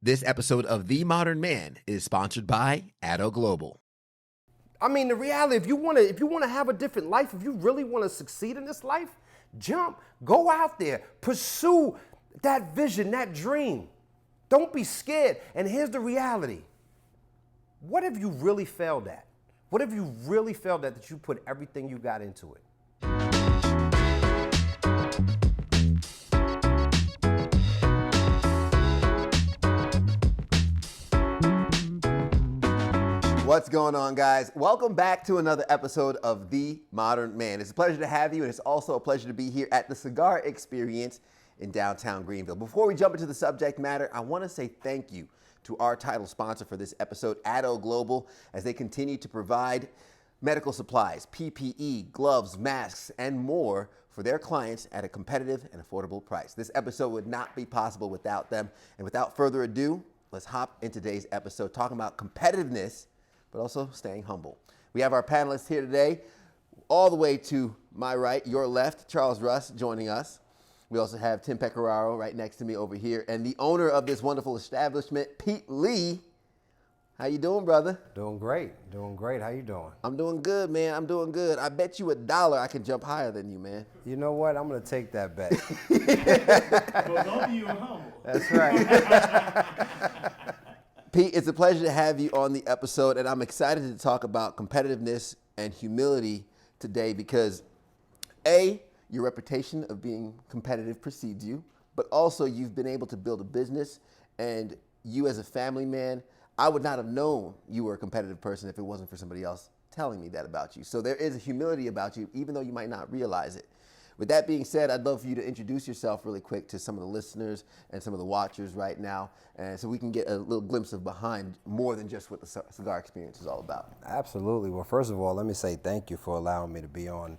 This episode of The Modern Man is sponsored by Addo Global. I mean, the reality, if you want to have a different life, if you really want to succeed in this life, go out there, pursue that vision, that dream. Don't be scared. And here's the reality. What have you really failed at? What have you really failed at that you put everything you got into it? What's going on, guys? Welcome back to another episode of The Modern Man. It's a pleasure to have you, and it's also a pleasure to be here at the Cigar Experience in downtown Greenville. Before we jump into the subject matter, I want to say thank you to our title sponsor for this episode, Addo Global, as they continue to provide medical supplies, PPE, gloves, masks, and more for their clients at a competitive and affordable price. This episode would not be possible without them. And without further ado, let's hop into today's episode talking about competitiveness, but also staying humble. We have our panelists here today, all the way to my right, your left, Charles Russ joining us. We also have Tim Pecoraro right next to me over here, and the owner of this wonderful establishment, Pete Lee. How you doing, brother? Doing great. How you doing? I'm doing good, man. I'm doing good. I bet you $1 I can jump higher than you, man. You know what? I'm going to take that bet. Well, don't be humble. That's right. Pete, it's a pleasure to have you on the episode, and I'm excited to talk about competitiveness and humility today because, A, your reputation of being competitive precedes you, but also you've been able to build a business, and you as a family man, I would not have known you were a competitive person if it wasn't for somebody else telling me that about you. So there is a humility about you, even though you might not realize it. With that being said, I'd love for you to introduce yourself really quick to some of the listeners and some of the watchers right now, and so we can get a little glimpse of behind more than just what the Cigar Experience is all about. Absolutely. Well, first of all, let me say thank you for allowing me to be on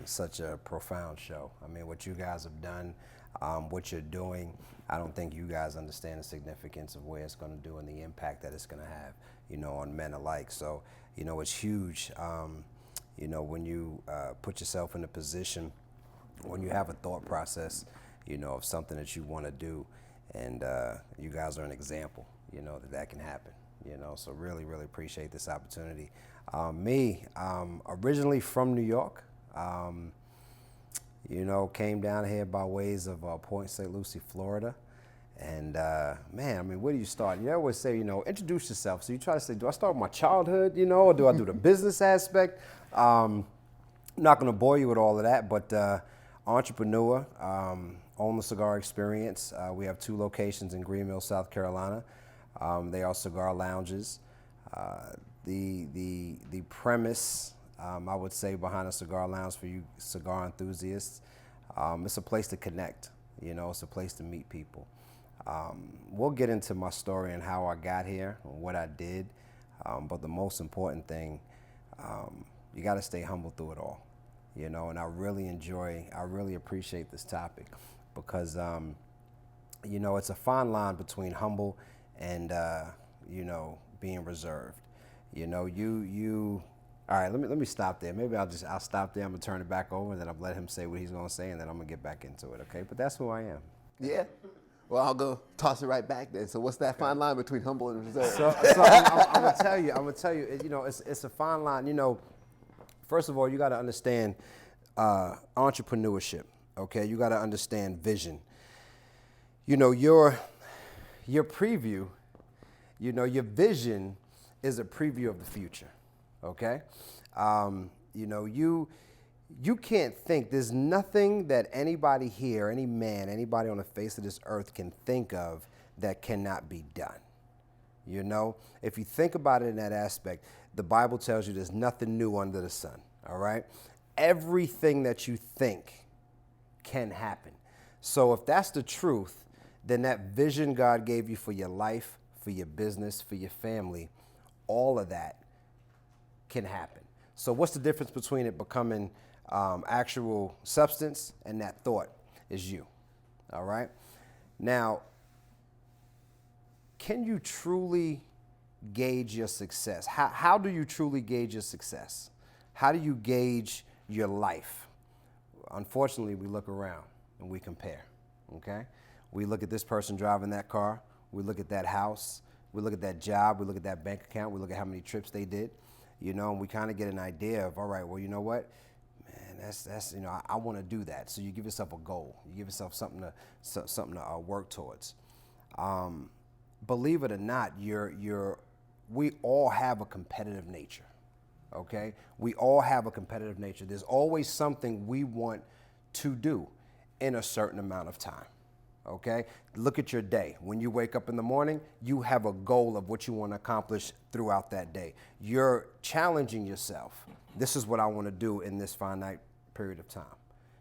such a profound show. I mean, what you guys have done, what you're doing, I don't think you guys understand the significance of where it's going to do and the impact that it's going to have, on men alike. So, it's huge. When you put yourself in a position, when you have a thought process, of something that you want to do, and you guys are an example, that can happen, so really, really appreciate this opportunity. Me, originally from New York, came down here by ways of Point St. Lucie, Florida. And man, I mean, where do you start? You always say, introduce yourself. So you try to say, do I start with my childhood, or do I do the business aspect? I'm not going to bore you with all of that, but entrepreneur, own the Cigar Experience. We have 2 locations in Greenville, South Carolina. They are cigar lounges. The premise, I would say, behind a cigar lounge for you cigar enthusiasts, it's a place to connect. It's a place to meet people. We'll get into my story and how I got here and what I did, but the most important thing, you got to stay humble through it all, and I really appreciate this topic because, it's a fine line between humble and, being reserved. All right, let me stop there. Maybe I'll stop there. I'm gonna turn it back over, and then I'll let him say what he's gonna say, and then I'm gonna get back into it. Okay? But that's who I am. Yeah. Well, I'll go toss it right back then. So what's that fine line between humble and reserved? So I'm gonna tell you. It's a fine line. First of all, you got to understand entrepreneurship. Okay, you got to understand vision. Your preview. Your vision is a preview of the future. Okay, you can't think. There's nothing that anybody here, any man, anybody on the face of this earth can think of that cannot be done. If you think about it in that aspect, the Bible tells you there's nothing new under the sun. All right, everything that you think can happen. So if that's the truth, then that vision God gave you for your life, for your business, for your family, all of that can happen. So what's the difference between it becoming actual substance and that thought is you, all right? Now, can you truly gauge your success? How do you truly gauge your success? How do you gauge your life? Unfortunately, we look around and we compare, okay? We look at this person driving that car. We look at that house, we look at that job, we look at that bank account, we look at how many trips they did, you know, and we kind of get an idea of, all right, well, you know what, man, that's you know, I want to do that. So you give yourself a goal, you give yourself something to work towards. Believe it or not, we all have a competitive nature. Okay, we all have a competitive nature. There's always something we want to do in a certain amount of time. Okay, look at your day. When you wake up in the morning, you have a goal of what you want to accomplish throughout that day. You're challenging yourself. This is what I want to do in this finite period of time.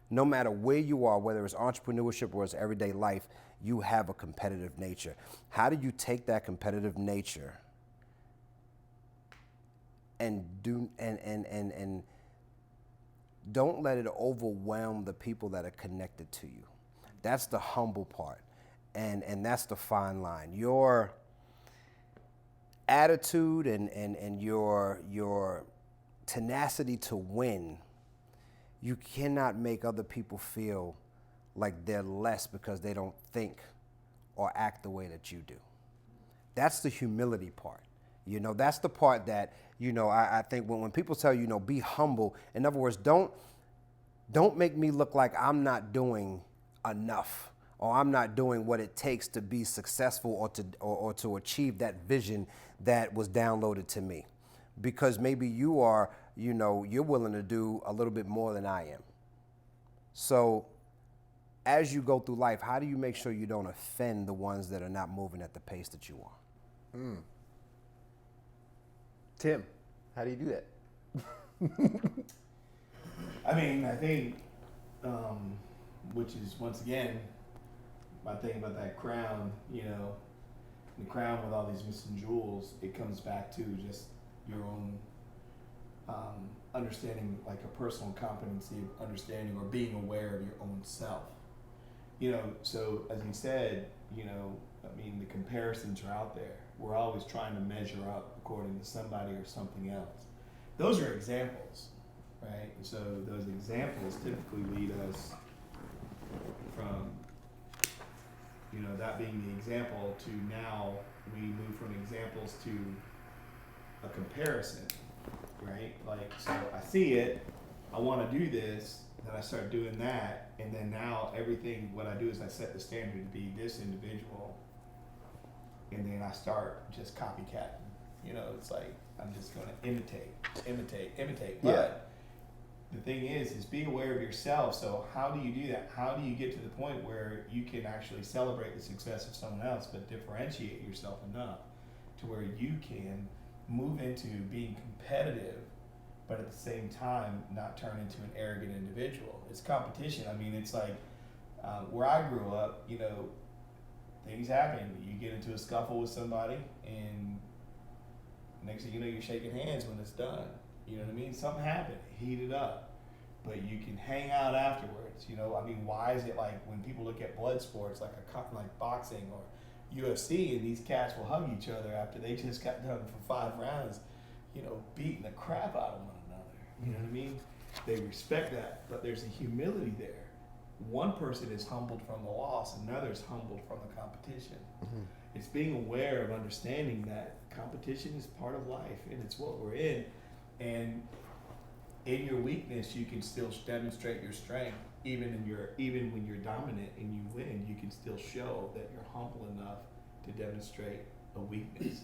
No matter where you are, whether it's entrepreneurship or it's everyday life, you have a competitive nature. How do you take that competitive nature and don't let it overwhelm the people that are connected to you? That's the humble part, and that's the fine line. Your attitude and your tenacity to win, you cannot make other people feel like they're less because they don't think or act the way that you do. That's the humility part. You know, that's the part that, you know, I think when people tell you, you know, be humble, in other words, don't make me look like I'm not doing enough or I'm not doing what it takes to be successful or to achieve that vision that was downloaded to me. Because maybe you are, you know, you're willing to do a little bit more than I am. So as you go through life, how do you make sure you don't offend the ones that are not moving at the pace that you are? Tim, how do you do that? I mean, I think, which is once again, my thing about that crown, you know, the crown with all these missing jewels, it comes back to just your own understanding, like a personal competency of understanding or being aware of your own self. You know, so as you said, you know, I mean, the comparisons are out there. We're always trying to measure up according to somebody or something else. Those are examples, right? And so those examples typically lead us from, you know, that being the example to now we move from examples to a comparison, right? Like, so I see it, I want to do this, then I start doing that, and then now everything, what I do is I set the standard to be this individual, and then I start just copycatting. You know, it's like I'm just going to imitate. But the thing is be aware of yourself. So how do you do that? How do you get to the point where you can actually celebrate the success of someone else, but differentiate yourself enough to where you can move into being competitive, but at the same time not turn into an arrogant individual? It's competition. I mean, it's like where I grew up, you know, things happen. You get into a scuffle with somebody, and next thing you know, you're shaking hands when it's done. You know what I mean? Something happened, heated up, but you can hang out afterwards. You know, I mean, why is it like when people look at blood sports, like boxing or UFC, and these cats will hug each other after they just got done for 5 rounds, you know, beating the crap out of one another. You know what I mean? They respect that, but there's a humility there. One person is humbled from the loss, another is humbled from the competition. Mm-hmm. It's being aware of understanding that competition is part of life, and it's what we're in. And in your weakness, you can still demonstrate your strength. Even when you're dominant and you win, you can still show that you're humble enough to demonstrate a weakness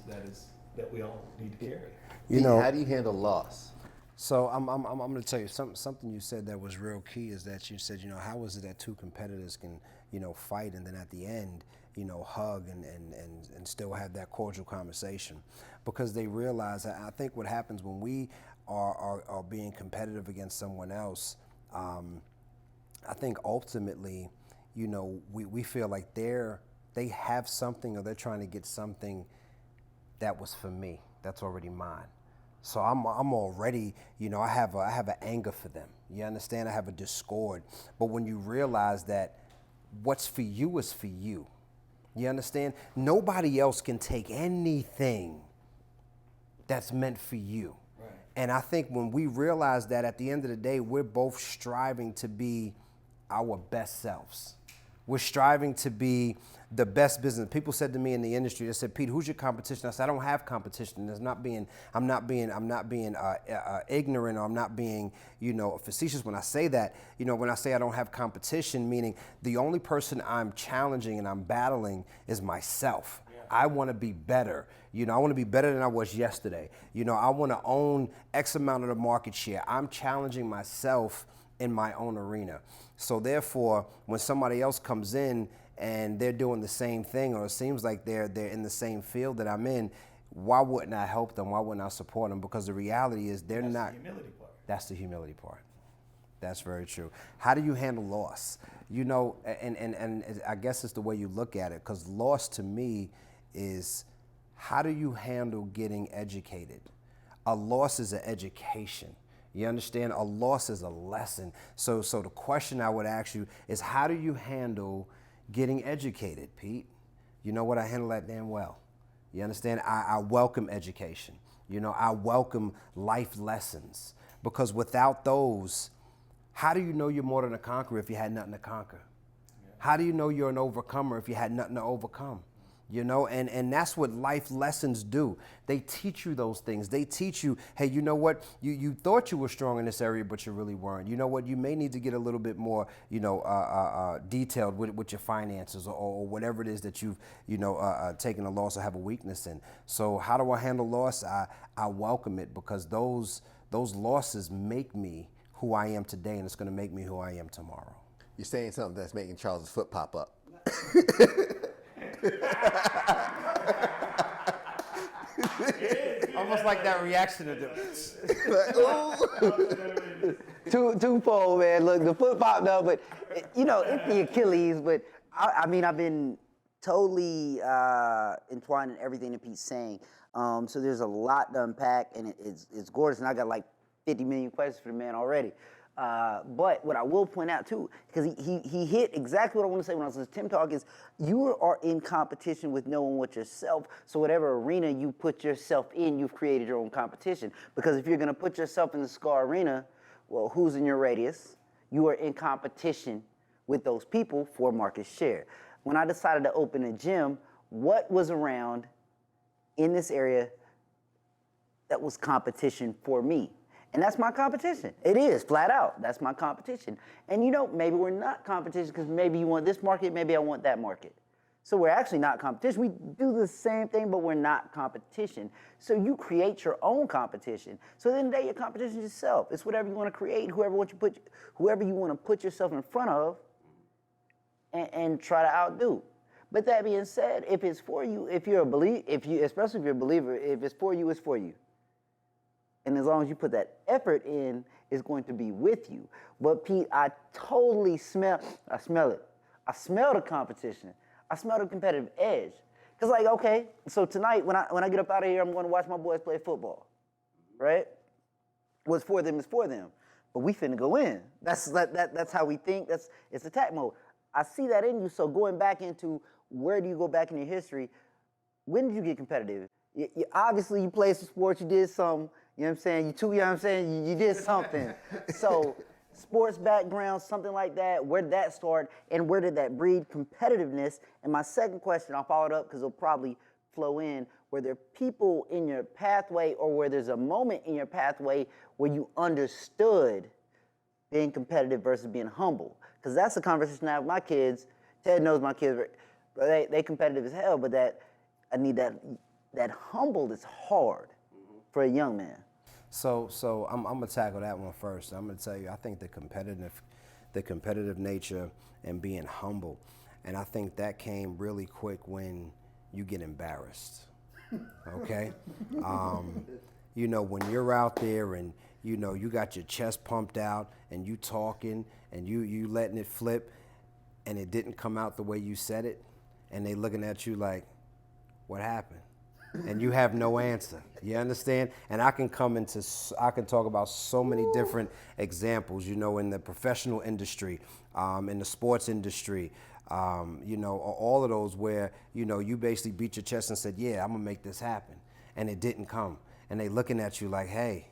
that we all need to carry. You know, how do you handle loss? So I'm going to tell you something you said that was real key is that you said, you know, how is it that 2 competitors can, you know, fight and then at the end, you know, hug and still have that cordial conversation? Because they realize, I think what happens when we are being competitive against someone else, I think ultimately, you know, we feel like they have something or they're trying to get something that was for me, that's already mine. So I'm already, you know, I have an anger for them. You understand? I have a discord. But when you realize that what's for you is for you, you understand? Nobody else can take anything that's meant for you. Right. And I think when we realize that at the end of the day, we're both striving to be our best selves. We're striving to be the best business. People said to me in the industry, they said, Pete, who's your competition? I said, I don't have competition. I'm not being ignorant, or I'm not being, facetious when I say that. When I say I don't have competition, meaning the only person I'm challenging and I'm battling is myself. I want to be better. I want to be better than I was yesterday. I want to own X amount of the market share. I'm challenging myself in my own arena. So therefore, when somebody else comes in and they're doing the same thing, or it seems like they're in the same field that I'm in, why wouldn't I help them? Why wouldn't I support them? Because the reality is they're not. That's the humility part. That's the humility part. That's very true. How do you handle loss? And I guess it's the way you look at it, because loss to me is, how do you handle getting educated? A loss is an education. You understand? A loss is a lesson. So the question I would ask you is, how do you handle getting educated, Pete? You know what? I handle that damn well. You understand? I welcome education. I welcome life lessons, because without those, how do you know you're more than a conqueror if you had nothing to conquer? Yeah. How do you know you're an overcomer if you had nothing to overcome? And that's what life lessons do. They teach you those things. They teach you, hey, you know what? You thought you were strong in this area, but you really weren't. You know what? You may need to get a little bit more, detailed with your finances, or whatever it is that you've, taken a loss or have a weakness in. So how do I handle loss? I welcome it, because those losses make me who I am today, and it's going to make me who I am tomorrow. You're saying something that's making Charles's foot pop up. Almost like that reaction to Twofold, man. Look, the foot popped up, but it's the Achilles. But I've been totally entwined in everything that Pete's saying. So there's a lot to unpack, and it's gorgeous. And I got like 50 million questions for the man already. But what I will point out too, because he hit exactly what I want to say when I was listening to Tim talk, is you are in competition with no one with yourself. So whatever arena you put yourself in, you've created your own competition. Because if you're going to put yourself in the cigar arena, well, who's in your radius? You are in competition with those people for market share. When I decided to open a gym, what was around in this area that was competition for me? And that's my competition. It is, flat out. That's my competition. And maybe we're not competition because maybe you want this market, maybe I want that market. So we're actually not competition. We do the same thing, but we're not competition. So you create your own competition. So at the end of the day, your competition is yourself. It's whatever you want to create, whoever you want to put yourself in front of and try to outdo. But that being said, if it's for you, especially if you're a believer, if it's for you, it's for you. And as long as you put that effort in, it's going to be with you. But Pete, I totally smell it. I smell the competition. I smell the competitive edge. Because okay, so tonight when I get up out of here, I'm going to watch my boys play football, right? What's for them is for them. But we finna go in. That's how we think. It's attack mode. I see that in you. So going back into where do you go back in your history? When did you get competitive? Obviously, you played some sports. You did some. You know what I'm saying? You did something. So sports background, something like that, where did that start, and where did that breed competitiveness? And my second question, I'll follow it up because it'll probably flow in, were there people in your pathway, or where there's a moment in your pathway where you understood being competitive versus being humble? Because that's the conversation I have with my kids. Ted knows my kids, they competitive as hell, but I need that humble is hard for a young man. So I'm gonna tackle that one first. I'm gonna tell you, I think the competitive nature and being humble, and I think that came really quick when you get embarrassed. Okay, when you're out there and you got your chest pumped out and you talking and you letting it flip, and it didn't come out the way you said it, and they looking at you like, what happened? And you have no answer. You understand? And I can talk about so many different examples, in the professional industry, in the sports industry, all of those where, you basically beat your chest and said, yeah, I'm gonna make this happen. And it didn't come. And they looking at you like, hey,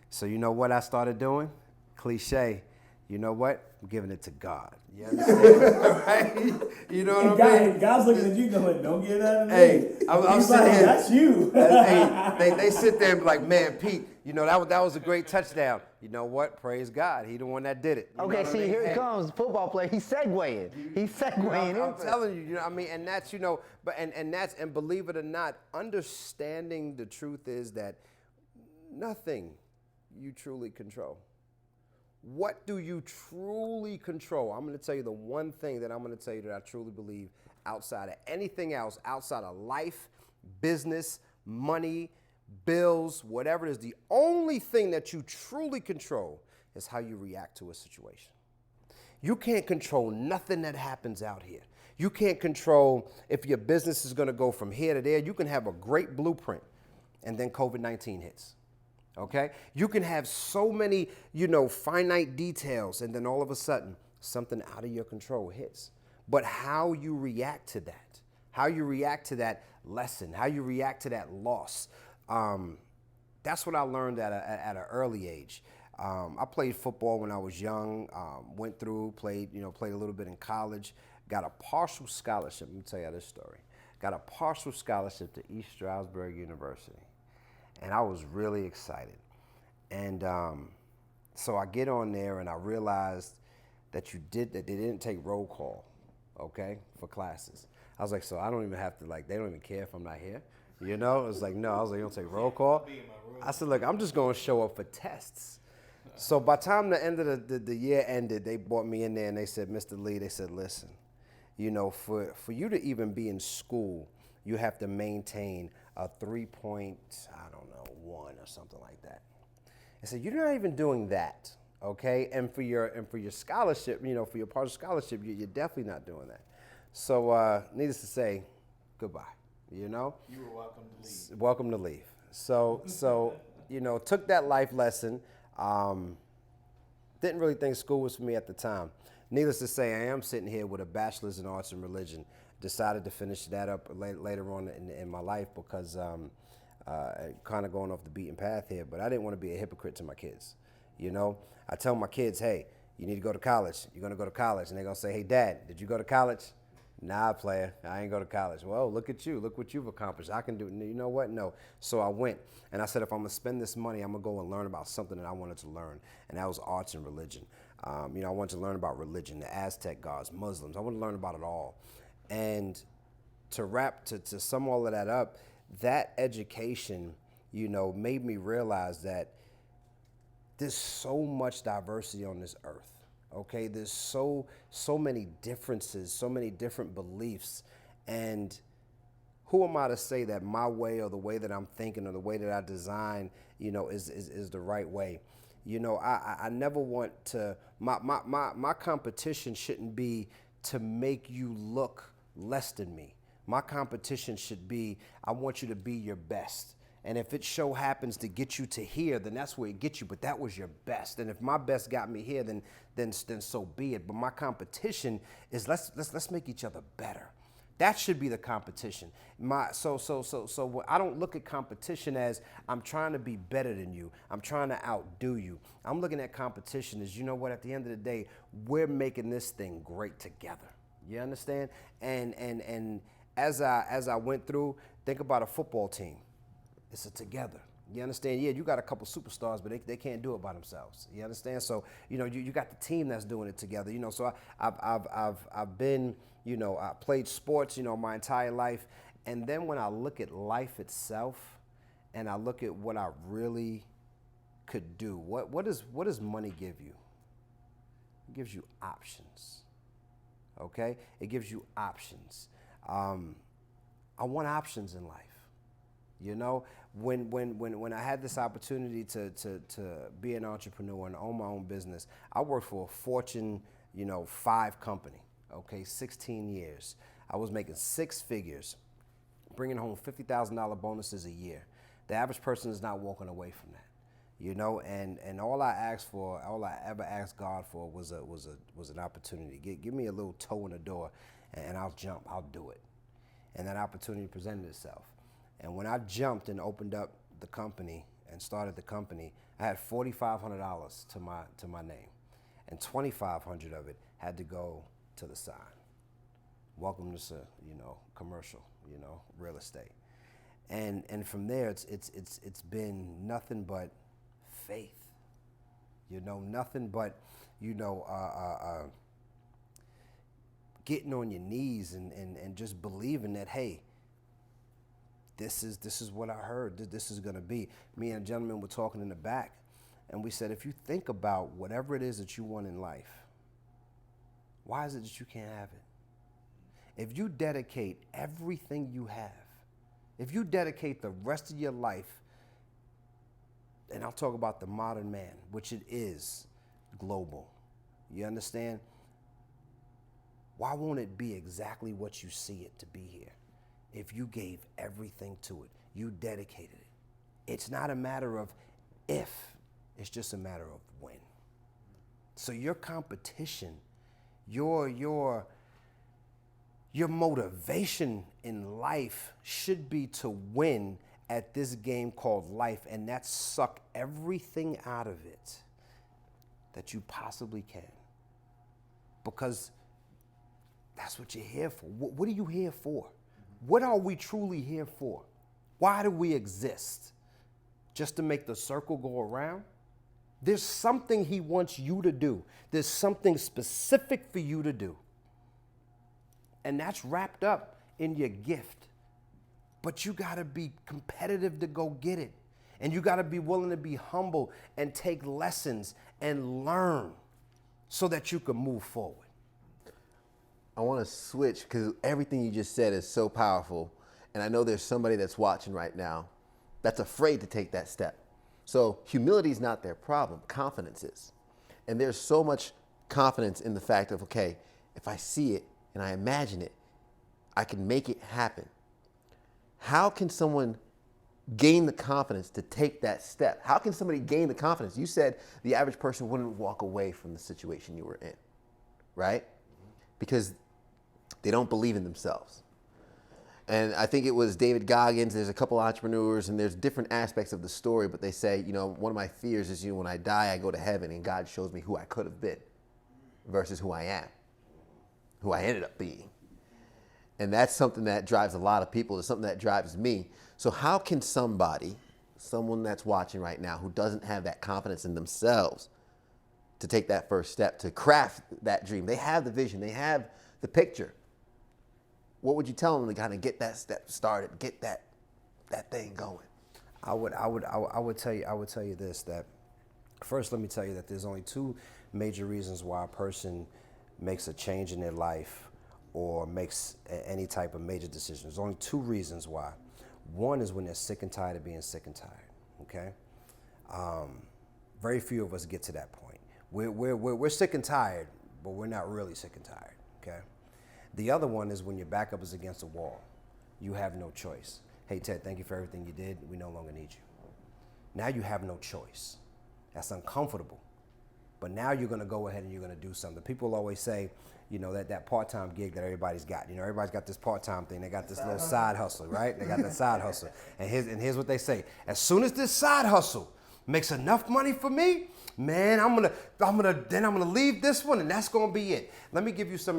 so you know what I started doing? Cliche. you know what? I'm giving it to God. You understand? Right? You know what I mean? God's looking at you going, don't give that to me. Hey, I'm He's like, sitting here. that's you. Hey, they sit there and be like, man, Pete, you know, that was a great touchdown. You know what? Praise God. He the one that did it. You know Okay, what I see, mean? here it Hey, comes, football player. He's segueing. He's segueing. I'm telling you, you know what I mean? And that's, you know, but and believe it or not, understanding the truth is that nothing you truly control. What do you truly control? I'm going to tell you the one thing that I'm going to tell you that I truly believe outside of anything else, outside of life, business, money, bills, whatever it is, the only thing that you truly control is how you react to a situation. You can't control nothing that happens out here. You can't control if your business is going to go from here to there. You can have a great blueprint and then COVID-19 hits. Okay? You can have so many, you know, finite details and then all of a sudden something out of your control hits. But how you react to that, how you react to that lesson, how you react to that loss, that's what I learned at an early age. I played football when I was young, went through, played a little bit in college, got a partial scholarship. Let me tell you this story. Got a partial scholarship to East Stroudsburg University. And I was really excited. And so I get on there and I realized that they didn't take roll call, okay, for classes. I was like, so I don't even have to, like, they don't even care if I'm not here. You know, it was like, no, I was like, you don't take roll call. I said, look, I'm just going to show up for tests. So by the time the end of the year ended, they brought me in there and they said, Mr. Lee, they said, listen, you know, for you to even be in school, you have to maintain a 3.1 or something like that. I said, you're not even doing that, okay? And for your scholarship, you know, for your partial scholarship, you're definitely not doing that. So needless to say, goodbye. You know, You were welcome to leave. welcome to leave. So you know, took that life lesson. Didn't really think school was for me at the time. Needless to say, I am sitting here with a bachelor's in arts and religion. Decided to finish that up later on in my life because kind of going off the beaten path here, but I didn't want to be a hypocrite to my kids. You know, I tell my kids, hey, you need to go to college. You're going to go to college. And they're going to say, hey, Dad, did you go to college? Nah, player, I ain't go to college. Well, look at you. Look what you've accomplished. I can do it. You know what? No. So I went, and I said, if I'm going to spend this money, I'm going to go and learn about something that I wanted to learn, and that was arts and religion. You know, I wanted to learn about religion, the Aztec gods, Muslims. I wanted to learn about it all. And to sum all of that up, that education, you know, made me realize that there's so much diversity on this earth. Okay, there's so many differences, so many different beliefs, and who am I to say that my way or the way that I'm thinking or the way that I design, you know, is the right way? You know, I never want to, my competition shouldn't be to make you look less than me. My competition should be, I want you to be your best. And if it happens to get you to here, then that's where it gets you. But that was your best. And if my best got me here, then so be it. But my competition is let's make each other better. That should be the competition. So I don't look at competition as I'm trying to be better than you. I'm trying to outdo you. I'm looking at competition as, you know what, at the end of the day, we're making this thing great together. You understand? And as I went through, think about a football team. It's a together. You understand? Yeah, you got a couple superstars, but they can't do it by themselves. You understand? So, you know, you got the team that's doing it together. You know, so I've been, you know, I played sports, you know, my entire life. And then when I look at life itself and I look at what I really could do, what does money give you? It gives you options. Okay? It gives you options. I want options in life. You know, when I had this opportunity to be an entrepreneur and own my own business, I worked for a Fortune, you know, 5 company, okay, 16 years. I was making 6 figures, bringing home $50,000 bonuses a year. The average person is not walking away from that, you know, and all I ever asked God for was an opportunity. Give me a little toe in the door and I'll jump, I'll do it. And that opportunity presented itself. And when I jumped and opened up the company and started the company, I had $4,500 to my name. and 2,500 of it had to go to the side. Welcome to, commercial, real estate. And from there, it's been nothing but faith, nothing but, getting on your knees and just believing that, hey, this is what I heard, this is gonna be. Me and a gentleman were talking in the back, and we said, if you think about whatever it is that you want in life, why is it that you can't have it? If you dedicate everything you have, if you dedicate the rest of your life, and I'll talk about the modern man, which it is global, you understand? Why won't it be exactly what you see it to be here? If you gave everything to it, you dedicated it. It's not a matter of if, it's just a matter of when. So your competition, your motivation in life should be to win at this game called life, and that's suck everything out of it that you possibly can. Because that's what you're here for. What are you here for? What are we truly here for? Why do we exist? Just to make the circle go around? There's something he wants you to do. There's something specific for you to do. And that's wrapped up in your gift. But you gotta be competitive to go get it. And you gotta be willing to be humble and take lessons and learn so that you can move forward. I want to switch because everything you just said is so powerful. And I know there's somebody that's watching right now that's afraid to take that step. So humility is not their problem, confidence is. And there's so much confidence in the fact of, okay, if I see it and I imagine it, I can make it happen. How can someone gain the confidence to take that step? How can somebody gain the confidence? You said the average person wouldn't walk away from the situation you were in, right? Because they don't believe in themselves. And I think it was David Goggins, there's a couple entrepreneurs, and there's different aspects of the story, but they say, one of my fears is, when I die, I go to heaven and God shows me who I could have been versus who I am, who I ended up being. And that's something that drives a lot of people. It's something that drives me. So how can someone that's watching right now who doesn't have that confidence in themselves to take that first step, to craft that dream? They have the vision, they have the picture. What would you tell them to kind of get that step started, get that thing going? I would tell you this, that first let me tell you that there's only two major reasons why a person makes a change in their life or makes any type of major decision. There's only two reasons why. One is when they're sick and tired of being sick and tired, okay? Very few of us get to that point. We're sick and tired, but we're not really sick and tired, okay? The other one is when your back up is against a wall. You have no choice. Hey, Ted, thank you for everything you did. We no longer need you. Now you have no choice. That's uncomfortable. But now you're going to go ahead and you're going to do something. People always say, that part-time gig that everybody's got. Everybody's got this part-time thing. They got this little side hustle, right? They got that side hustle. And here's what they say. As soon as this side hustle makes enough money for me, man, I'm gonna leave this one and that's gonna be it. Let me give you some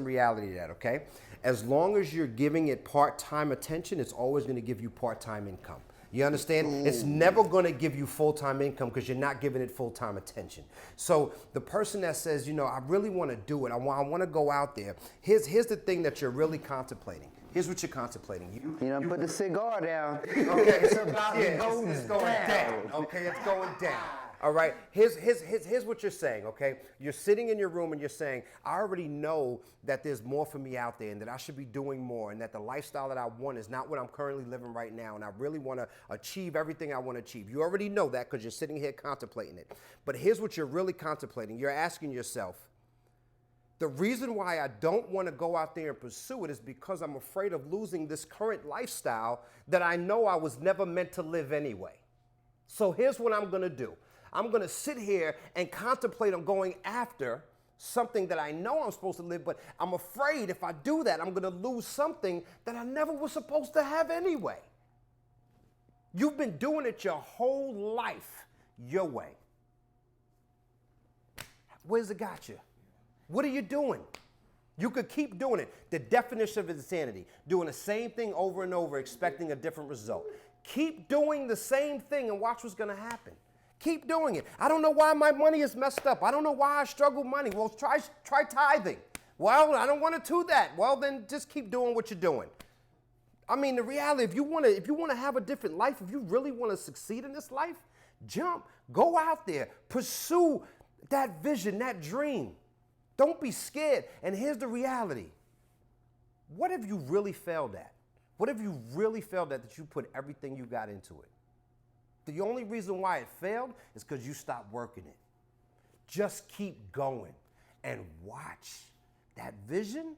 reality to that, okay? As long as you're giving it part-time attention, it's always gonna give you part-time income. You understand? Ooh. It's never gonna give you full-time income because you're not giving it full-time attention. So the person that says, I really wanna do it, I wanna go out there, here's the thing that you're really contemplating. Here's what you're contemplating. You put the cigar down. Okay, it's about to go down. It's going down. Okay, it's going down. All right, here's what you're saying, okay? You're sitting in your room and you're saying, I already know that there's more for me out there and that I should be doing more and that the lifestyle that I want is not what I'm currently living right now and I really want to achieve everything I want to achieve. You already know that because you're sitting here contemplating it. But here's what you're really contemplating. You're asking yourself, the reason why I don't want to go out there and pursue it is because I'm afraid of losing this current lifestyle that I know I was never meant to live anyway. So here's what I'm going to do. I'm going to sit here and contemplate on going after something that I know I'm supposed to live, but I'm afraid if I do that, I'm going to lose something that I never was supposed to have anyway. You've been doing it your whole life, your way. Have Where's it got you? What are you doing? You could keep doing it. The definition of insanity, doing the same thing over and over, expecting a different result. Keep doing the same thing and watch what's going to happen. Keep doing it. I don't know why my money is messed up. I don't know why I struggle with money. Well, try tithing. Well, I don't want to do that. Well, then just keep doing what you're doing. I mean, the reality, if you want to have a different life, if you really want to succeed in this life, jump, go out there, pursue that vision, that dream. Don't be scared. And here's the reality. What have you really failed at? What have you really failed at that you put everything you got into it? The only reason why it failed is because you stopped working it. Just keep going and watch that vision.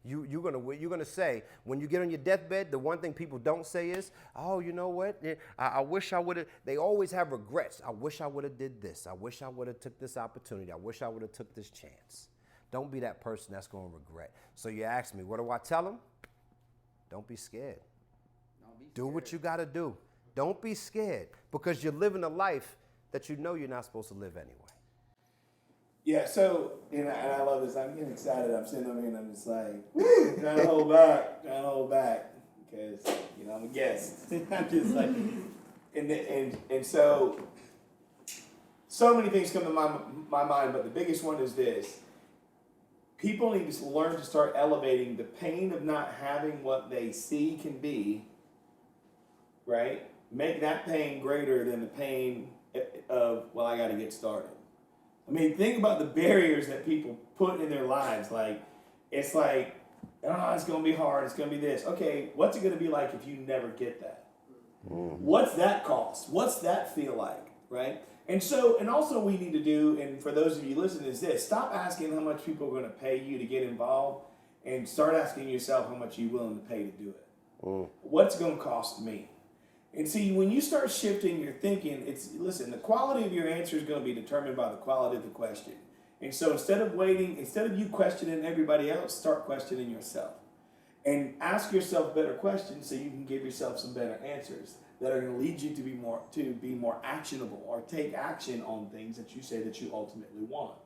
You're gonna say, when you get on your deathbed, the one thing people don't say is, oh, you know what? I wish I would have. They always have regrets. I wish I would have did this. I wish I would have took this opportunity. I wish I would have took this chance. Don't be that person that's gonna regret. So you ask me, what do I tell them? Don't be scared. Do what you gotta do. Don't be scared, because you're living a life that you know you're not supposed to live anyway. Yeah, so, and I love this. I'm getting excited. I'm sitting over here and I'm just like, woo, trying to hold back, because, I'm a guest. I'm just like, and so many things come to my mind, but the biggest one is this. People need to learn to start elevating the pain of not having what they see can be, right? Make that pain greater than the pain of, well, I got to get started. I mean, think about the barriers that people put in their lives. Like, it's like, oh, it's going to be hard. It's going to be this. Okay, what's it going to be like if you never get that? What's that cost? What's that feel like, right? And also we need to do, and for those of you listening, is this. Stop asking how much people are going to pay you to get involved, and start asking yourself how much you're willing to pay to do it. What's it going to cost me? And see, when you start shifting your thinking, the quality of your answer is going to be determined by the quality of the question. And so instead of you questioning everybody else, start questioning yourself. And ask yourself better questions so you can give yourself some better answers that are going to lead you to be more actionable, or take action on things that you say that you ultimately want.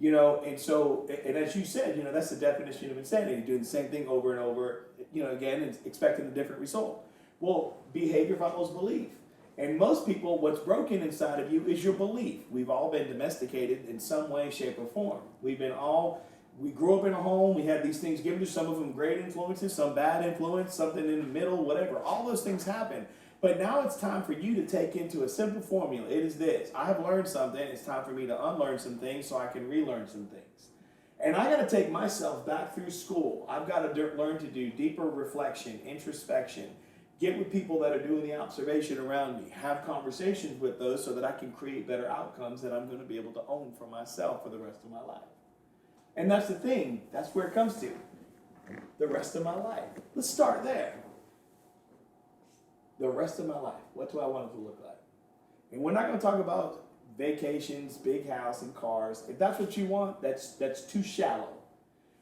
And as you said, that's the definition of insanity, doing the same thing over and over, again, and expecting a different result. Well, behavior follows belief. And most people, what's broken inside of you is your belief. We've all been domesticated in some way, shape, or form. We grew up in a home, we had these things given to us, some of them great influences, some bad influence, something in the middle, whatever. All those things happen. But now it's time for you to take into a simple formula. It is this. I have learned something. It's time for me to unlearn some things so I can relearn some things. And I got to take myself back through school. I've got to learn to do deeper reflection, introspection, get with people that are doing the observation around me, have conversations with those so that I can create better outcomes that I'm going to be able to own for myself for the rest of my life. And that's the thing. That's where it comes to. The rest of my life. Let's start there. The rest of my life. What do I want it to look like? And we're not going to talk about vacations, big house, and cars. If that's what you want, that's too shallow.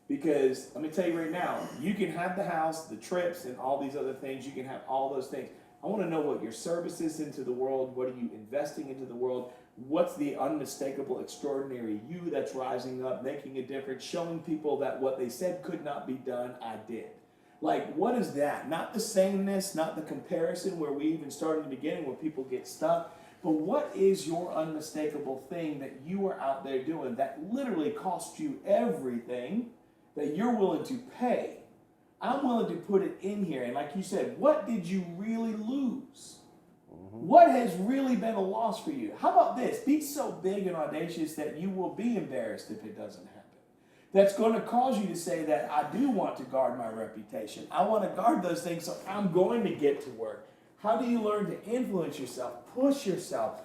Because let me tell you right now, you can have the house, the trips, and all these other things. You can have all those things. I want to know what your service is into the world. What are you investing into the world? What's the unmistakable, extraordinary you that's rising up, making a difference, showing people that what they said could not be done, I did. Like, what is that? Not the sameness, not the comparison where we even started in the beginning where people get stuck. But what is your unmistakable thing that you are out there doing that literally costs you everything, that you're willing to pay? I'm willing to put it in here. And like you said, what did you really lose? What has really been a loss for you? How about this? Be so big and audacious that you will be embarrassed if it doesn't happen. That's going to cause you to say that I do want to guard my reputation. I want to guard those things, so I'm going to get to work. How do you learn to influence yourself, push yourself?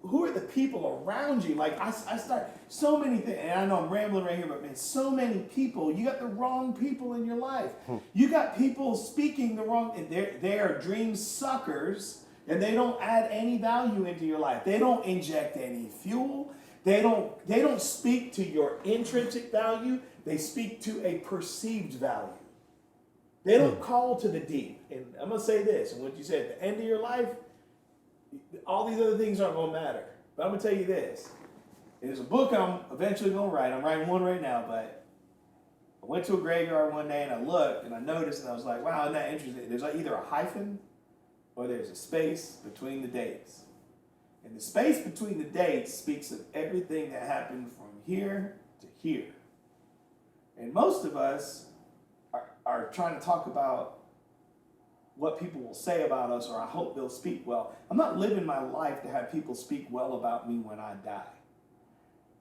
Who are the people around you? Like, I start so many things, and I know I'm rambling right here, but man, so many people. You got the wrong people in your life. You got people speaking the wrong, and they are dream suckers, and they don't add any value into your life. They don't inject any fuel. They don't speak to your intrinsic value. They speak to a perceived value. They don't call to the deep. And I'm going to say this, and what you said, at the end of your life, all these other things aren't going to matter. But I'm going to tell you this. There's a book I'm eventually gonna write. I'm writing one right now, but I went to a graveyard one day and I looked and I noticed and I was like, wow, isn't that interesting? There's either a hyphen or there's a space between the dates. And the space between the dates speaks of everything that happened from here to here. And most of us are trying to talk about what people will say about us, or I hope they'll speak well. I'm not living my life to have people speak well about me when I die.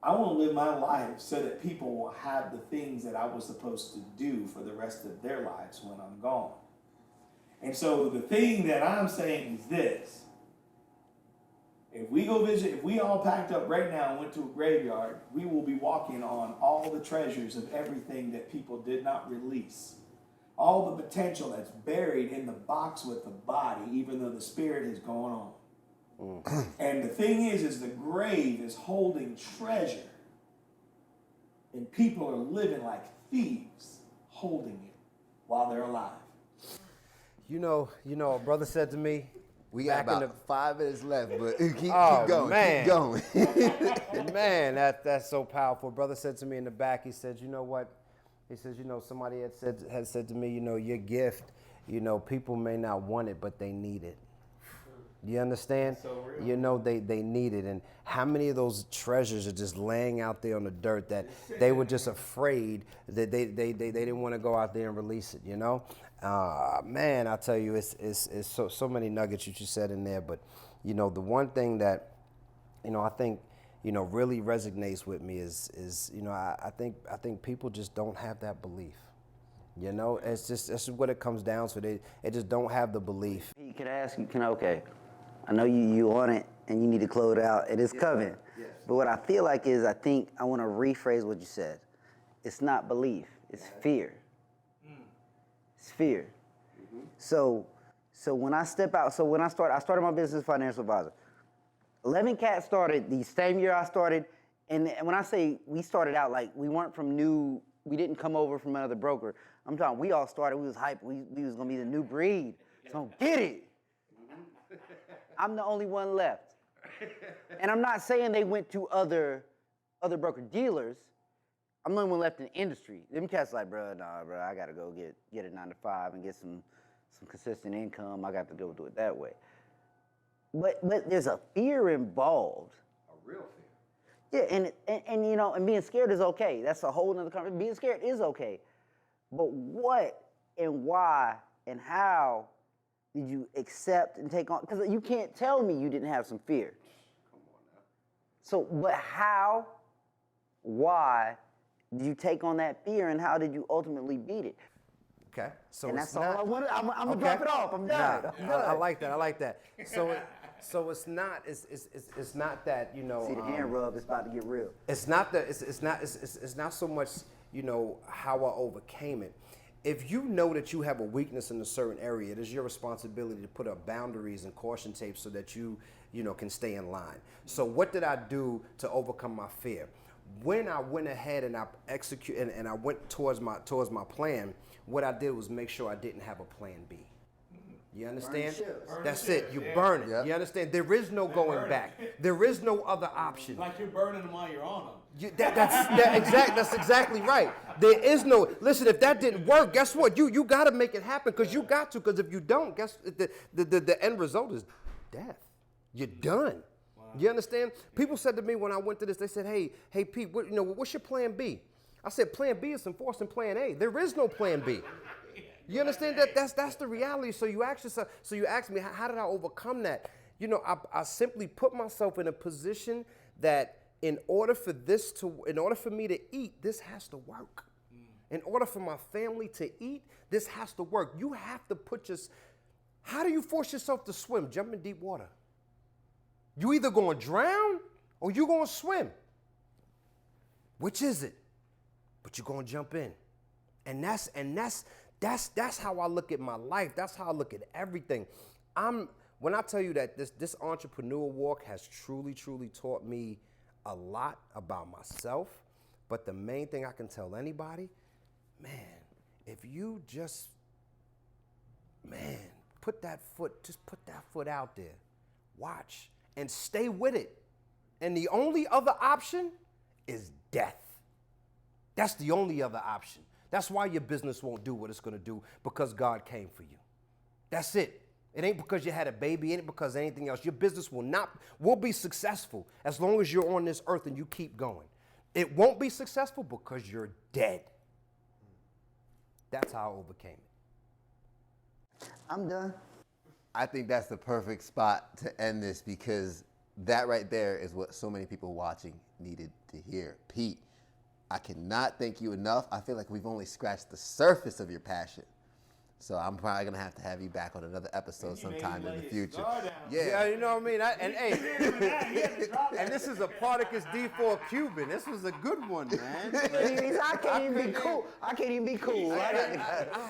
I want to live my life so that people will have the things that I was supposed to do for the rest of their lives when I'm gone. And so the thing that I'm saying is this. If we go visit, if we all packed up right now and went to a graveyard, we will be walking on all the treasures of everything that people did not release. All the potential that's buried in the box with the body, even though the spirit has gone on. And the thing is the grave is holding treasure. And people are living like thieves, holding it while they're alive. You know, a brother said to me, We got about 5 minutes left, but keep going, man. keep going. Man, that's so powerful. Brother said to me in the back, he said, you know what? He says, you know, somebody had said to me, you know, your gift, you know, people may not want it, but they need it. You understand? So real. You know, they need it. And how many of those treasures are just laying out there on the dirt that they were just afraid that they didn't want to go out there and release it, you know? Man, I tell you, it's so many nuggets you just said in there. But, you know, the one thing that, you know, I think, you know, really resonates with me is you know, I think people just don't have that belief. You know, that's what it comes down to. They just don't have the belief. Can I ask you, okay, I know you on it and you need to close it out. It is coming. Yes. But what I feel like is I want to rephrase what you said. It's not belief, it's fear. It's fear. Mm-hmm. So when I step out, I started my business as a financial advisor. 11 Cats started the same year I started, and when I say we started out, like we weren't we didn't come over from another broker. I'm talking, we all started, we was hyped, we was gonna be the new breed. So get it. I'm the only one left. And I'm not saying they went to other broker dealers. I'm the only one left in the industry. Them cats like, bro, I gotta go get a 9 to 5 and get some consistent income. I got to go do it that way. But there's a fear involved. A real fear. Yeah, and you know, and being scared is okay. That's a whole nother conversation. Being scared is okay. But what and why and how did you accept and take on? Because you can't tell me you didn't have some fear. Come on now. So, but how, why did you take on that fear, and how did you ultimately beat it? Okay, so And it's that's all I wanted. I'm gonna drop it off. I'm done. Nah, I'm done. I like that. So it's not that, you know. See the hand rub. It's about to get real. It's not so much, you know, how I overcame it. If you know that you have a weakness in a certain area, it is your responsibility to put up boundaries and caution tapes so that you know, can stay in line. So what did I do to overcome my fear? When I went ahead and I executed and I went towards my plan, what I did was make sure I didn't have a plan B. You understand? That's it. You burn it. Yep. You understand? There is no going back. There is no other option. Like you're burning them while you're on them. That's exactly right. There is no, listen, if that didn't work, guess what? You got to make it happen because you got to, because if you don't, guess the end result is death. You're done. Wow. You understand? People said to me when I went to this, they said, hey Pete, what's your plan B? I said, plan B is enforcing plan A. There is no plan B. You understand that? That's the reality. So you ask me, how did I overcome that? You know, I simply put myself in a position that in order for me to eat, this has to work. In order for my family to eat, this has to work. You have to how do you force yourself to swim? Jump in deep water. You either going to drown or you going to swim. Which is it? But you're going to jump in. And that's how I look at my life. That's how I look at everything. When I tell you that this entrepreneur walk has truly, truly taught me a lot about myself, but the main thing I can tell anybody, man, if you just put that foot out there, watch, and stay with it. And the only other option is death. That's the only other option. That's why your business won't do what it's going to do, because God came for you. That's it. It ain't because you had a baby, it ain't because of anything else. Your business will be successful as long as you're on this earth and you keep going. It won't be successful because you're dead. That's how I overcame it. I'm done. I think that's the perfect spot to end this, because that right there is what so many people watching needed to hear. Pete, I cannot thank you enough. I feel like we've only scratched the surface of your passion. So I'm probably gonna have to have you back on another episode sometime in the future. Yeah, you know what I mean? And this is a Particus D4 Cuban. This was a good one, man. I can't even be cool. I can't even be cool. I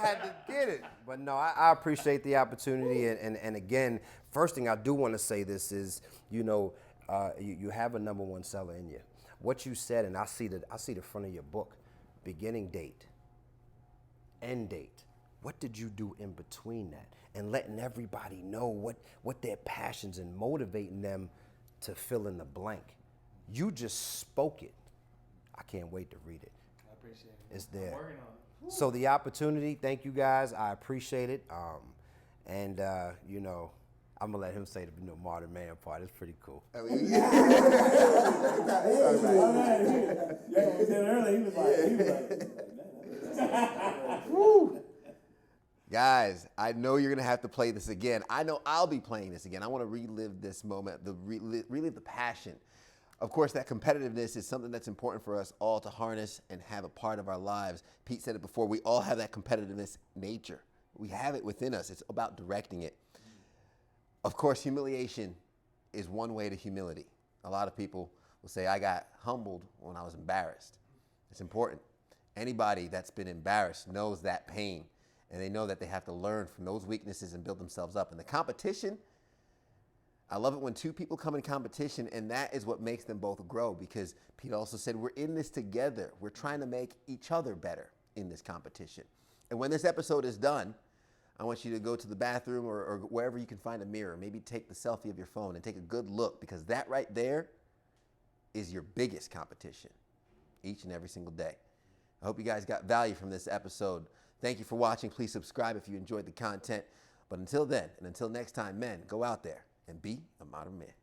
had to get it. But no, I appreciate the opportunity. And again, first thing I do want to say this is, you have a #1 seller in you. What you said, and I see the front of your book, beginning date, end date. What did you do in between that? And letting everybody know what their passions and motivating them to fill in the blank. You just spoke it. I can't wait to read it. I appreciate it. It's there. I'm working on it. So the opportunity, thank you guys. I appreciate it. I'm gonna let him say the modern man part. It's pretty cool. Guys, I know you're gonna have to play this again. I know I'll be playing this again. I want to relive this moment, relive the passion. Of course, that competitiveness is something that's important for us all to harness and have a part of our lives. Pete said it before, we all have that competitiveness nature. We have it within us. It's about directing it. Of course, humiliation is one way to humility. A lot of people will say, I got humbled when I was embarrassed. It's important. Anybody that's been embarrassed knows that pain, and they know that they have to learn from those weaknesses and build themselves up. And the competition, I love it when two people come in competition, and that is what makes them both grow, because Pete also said, we're in this together. We're trying to make each other better in this competition. And when this episode is done, I want you to go to the bathroom or wherever you can find a mirror. Maybe take the selfie of your phone and take a good look, because that right there is your biggest competition each and every single day. I hope you guys got value from this episode. Thank you for watching. Please subscribe if you enjoyed the content. But until then, and until next time, men, go out there and be a modern man.